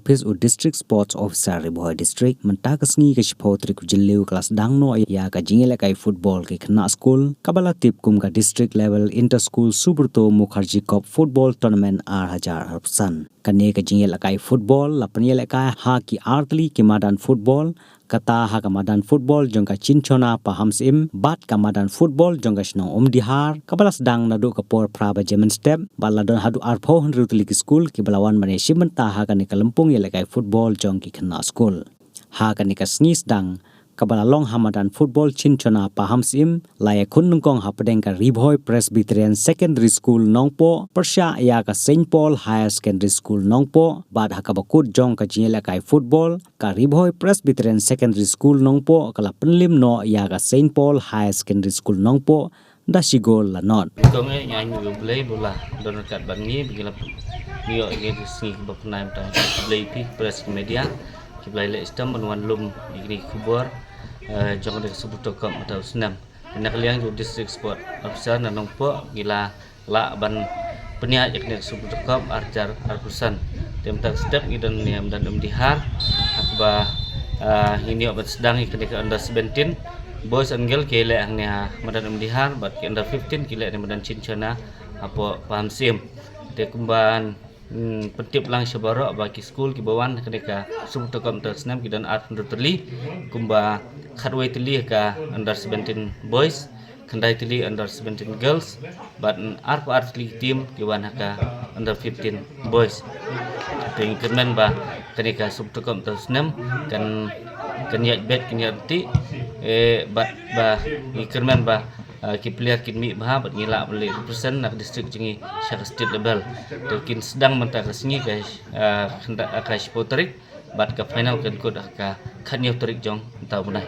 office u district sports officer riboy district menta kasngi ke shpotri ku jileu kelas dangno ya ka jingele kai football ke khna school kabala tip kum ka district level inter school subrto mukherjee cup football tournament 8000 kane ka jingele kai football lapniele ka ha ki artli ki madan football kata ha kamadan football jongka cinchona paham sim bat kamadan football jongka snong dihar kabalas dang nadu kapor praba jemen step baladon hadu arpho hanrutli school ki balawan mane simenta ha kan kalempung yelekai football jongki khna school ha kan kasngis dang kabala long hamadan football cinchona paham sim laya kunnungkong hapdeng ka riboy presbyterian secondary school Nongpoh persya ya ka Saint Paul higher secondary school Nongpoh bad hakabakut jong ka jingelekai football ka riboy presbyterian secondary school Nongpoh kala pynliem no ya ka Saint Paul higher secondary school Nongpoh da sigol la not kong e nyanyi go play bola don kat bangi bigila niyo ge sing bab naim ta play pi press media ki play le stam wan lum igni kubur jong de subuto kam atau senam nak liang ju district sport officer na Nongpoh gila la ban penia ikni subuto kam arjar arpusan tem tak step gidan niam dan dihar akba ini obat sedang ikni ke under 17 boys and girl kile angnya madan dihar bat ke under 15 kile ni madan cinchana apo paham sim de kumban pentip lang syabara bagi school ki bawan kenika subuto kam tersnam kidan art terli kumba kharway tili ka under 17 boys khandai tili under 17 girls but art team kiwan ka under 15 boys ting kemen ba kenika subuto kam tersnam kan kenyat bet kenyat ti bat ba kemen ba ki player kin mi bah bat ngila beli represent nak district jingi syar state level kin sedang mentah kesini guys hendak akai potrik bat ke final kan kod ka khanyo trik jong tau munai